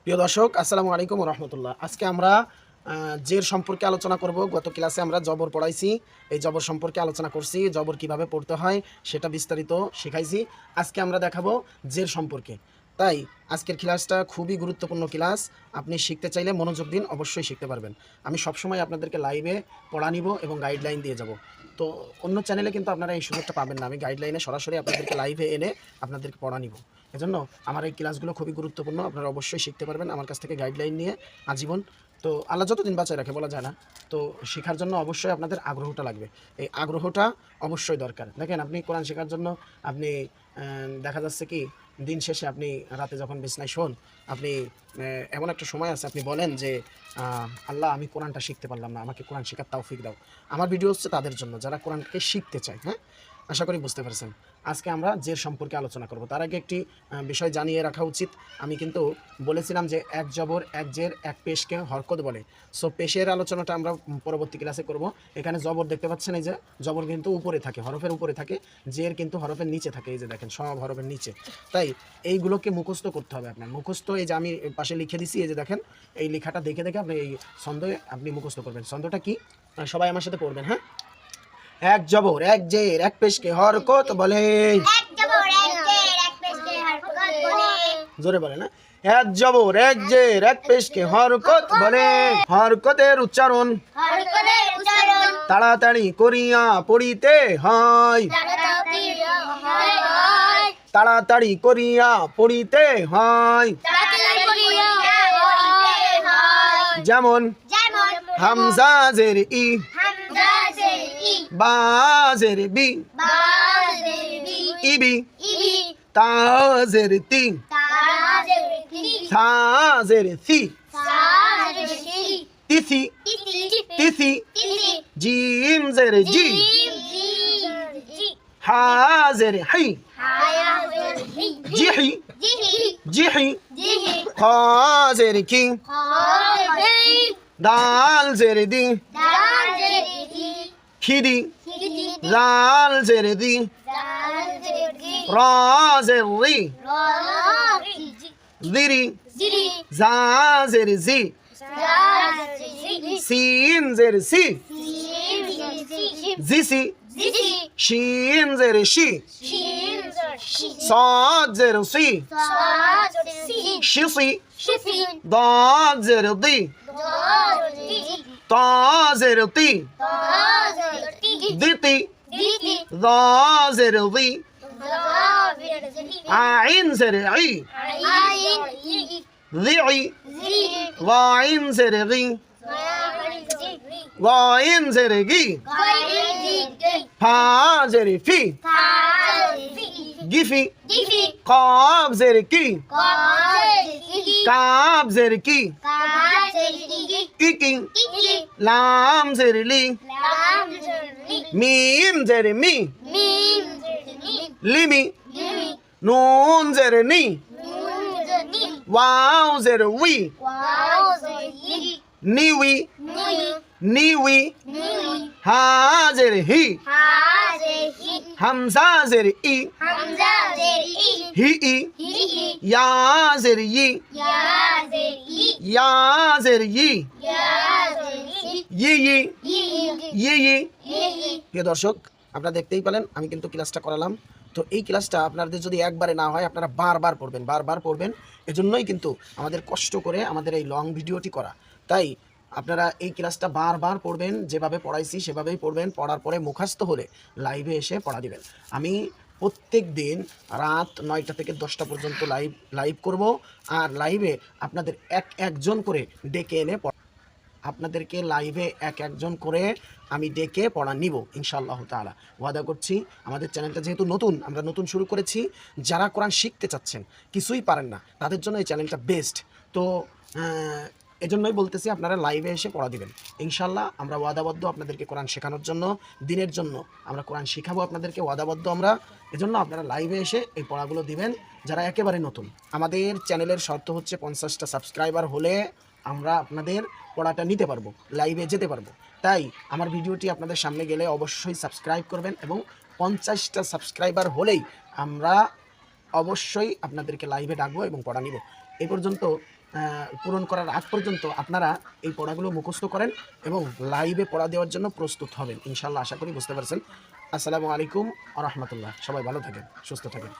প্রিয় দর্শক, আসসালামু আলাইকুম ওয়া রাহমাতুল্লাহ। আজকে আমরা জের সম্পর্কে আলোচনা করব। গত ক্লাসে আমরা জবর পড়াইছি, এই জবর সম্পর্কে আলোচনা করছি, জবর কিভাবে পড়তে হয় সেটা বিস্তারিত শেখাইছি। আজকে আমরা দেখাবো জের সম্পর্কে। তাই আজকের ক্লাসটা খুবই গুরুত্বপূর্ণ ক্লাস। আপনি শিখতে চাইলে মনোযোগ দিন, অবশ্যই শিখতে পারবেন। আমি সবসময় আপনাদেরকে লাইভে পড়া নিব এবং গাইডলাইন দিয়ে যাব। তো অন্য চ্যানেলে কিন্তু আপনারা এই সুযোগটা পাবেন না। আমি গাইডলাইনে সরাসরি আপনাদেরকে লাইভে এনে আপনাদেরকে পড়া নিব। এজন্য আমার এই ক্লাসগুলো খুবই গুরুত্বপূর্ণ। আপনারা অবশ্যই শিখতে পারবেন আমার কাছ থেকে গাইডলাইন নিয়ে আজীবন। তো আল্লাহ যতদিন বাঁচায় রাখে বলা যায় না। তো শেখার জন্য অবশ্যই আপনাদের আগ্রহটা লাগবে। এই আগ্রহটা অবশ্যই দরকার। দেখেন, আপনি কোরআন শেখার জন্য আপনি দেখা যাচ্ছে কি দিন শেষে আপনি রাতে যখন বিছনায় শোন, আপনি এমন একটা সময় আছে, আপনি বলেন যে আল্লাহ, আমি কোরআনটা শিখতে পারলাম না, আমাকে কোরআন শেখার তৌফিক দাও। আমার ভিডিও হচ্ছে তাদের জন্য যারা কোরআনকে শিখতে চায়। হ্যাঁ, আশা করি বুঝতে পারছেন। আজকে আমরা জের সম্পর্কে আলোচনা করব। তার আগে একটি বিষয় জানিয়ে রাখা উচিত। আমি কিন্তু বলেছিলাম যে এক জবর এক জের এক পেশকে হরকত বলে। সো পেশের আলোচনাটা আমরা পরবর্তী ক্লাসে করব। এখানে জবর দেখতে পাচ্ছেন, এই যে জবর কিন্তু উপরে থাকে, হরফের উপরে থাকে, জের কিন্তু হরফের নিচে থাকে। এই যে দেখেন, সব হরফের নিচে। তাই এইগুলোকে মুখস্থ করতে হবে আপনার। মুখস্থ এই যে আমি পাশে লিখে দিছি, এই যে দেখেন, এই লেখাটা দেখে দেখে আপনি এই ছন্দে আপনি মুখস্থ করবেন। ছন্দটা কি সবাই আমার সাথে পড়বেন। হ্যাঁ, এক জবর এক জের এক পেশকে হরকত বলে। জোরে বলে না, এক জবর এক জের এক পেশকে হরকত বলে। হরকতের উচ্চারণ তাড়াতাড়ি করিয়া পড়িতে হয়। তাড়াতাড়ি করিয়া পড়িতে হয়। যেমন হামজা জের ই, বা জের বি, ইবি, তা জের তি, সা জের সি, তিসি, তিসি, জিম জের জি, হা জের হাই, জিহি, জিহি, খ জের কি, দাল জের দি, খিদি, লাল জের দি, র জের রি, দিরি, জা জের জি, সিন জের সি, জিসি, শিন জের শি, صاد زر سي، شصي، ضاد زر ضي، طا زر طي، ضطي، ضا زر ضي، عين زر عي، ضعي، غاين زر غي، غاين زر غي، فا زر في، গিফি, কব জের কি, কাব জের কি, কিকি, লাম জের লি, মিম জের মি, লিমি, নুন জের নি, ওয়াও জের উই, নিউই, নিউই, হা জের হি, হামজা জের ই, হি ই, ইয়া জের ই, ইয়া জের ই, ই ই, ই ই। প্রিয় দর্শক, আপনারা দেখতেই পেলেন আমি কিন্তু ক্লাসটা করালাম। তো এই ক্লাসটা আপনাদের যদি একবারে না হয়, আপনারা বারবার পড়বেন, বারবার পড়বেন। এজন্যই কিন্তু আমাদের কষ্ট করে আমাদের এই লং ভিডিওটি করা। তাই আপনারা এই ক্লাসটা বারবার পড়বেন, যেভাবে পড়াইছি সেভাবেই পড়বেন। পড়ার পরে মুখস্থ হলে লাইভে এসে পড়া দিবেন। আমি প্রত্যেক দিন রাত 9টা থেকে 10টা পর্যন্ত লাইভ করব। আর লাইভে আপনাদের একজন করে ডেকে এনে আপনাদেরকে লাইভে একজন করে আমি ডেকে পড়া নিব ইনশাআল্লাহ তাআলা। ওয়াদা করছি। আমাদের চ্যানেলটা যেহেতু নতুন, আমরা নতুন শুরু করেছি, যারা কোরআন শিখতে চাচ্ছেন, কিছুই পারেন না, তাদের জন্য এই চ্যানেলটা বেস্ট। তো এজন্যই বলতেছি, আপনারা লাইভে এসে পড়া দিবেন ইনশাআল্লাহ। আমরা ওয়াদাবদ্ধ আপনাদেরকে কোরআন শেখানোর জন্য, দিনের জন্য আমরা কোরআন শেখাবো আপনাদেরকে, ওয়াদাবদ্ধ আমরা। এজন্য আপনারা লাইভে এসে এই পড়াগুলো দিবেন যারা একেবারে নতুন। আমাদের চ্যানেলের শর্ত হচ্ছে 50টা সাবস্ক্রাইবার হলে আমরা আপনাদের পড়াটা নিতে পারবো, লাইভে যেতে পারবো। তাই আমার ভিডিওটি আপনাদের সামনে গেলে অবশ্যই সাবস্ক্রাইব করবেন, এবং 50টা সাবস্ক্রাইবার হলেই আমরা অবশ্যই আপনাদেরকে লাইভে ডাকবো এবং পড়া নিব। এই পর্যন্ত পূরণ করার আগ পর্যন্ত আপনারা এই পড়াগুলো মুখস্থ করেন এবং লাইভে পড়া দেওয়ার জন্য প্রস্তুত হবেন। ইনশাআল্লাহ আশা করি বুঝতে পারছেন। আসসালামু আলাইকুম ওয়া রাহমাতুল্লাহ। সবাই ভালো থাকেন, সুস্থ থাকেন।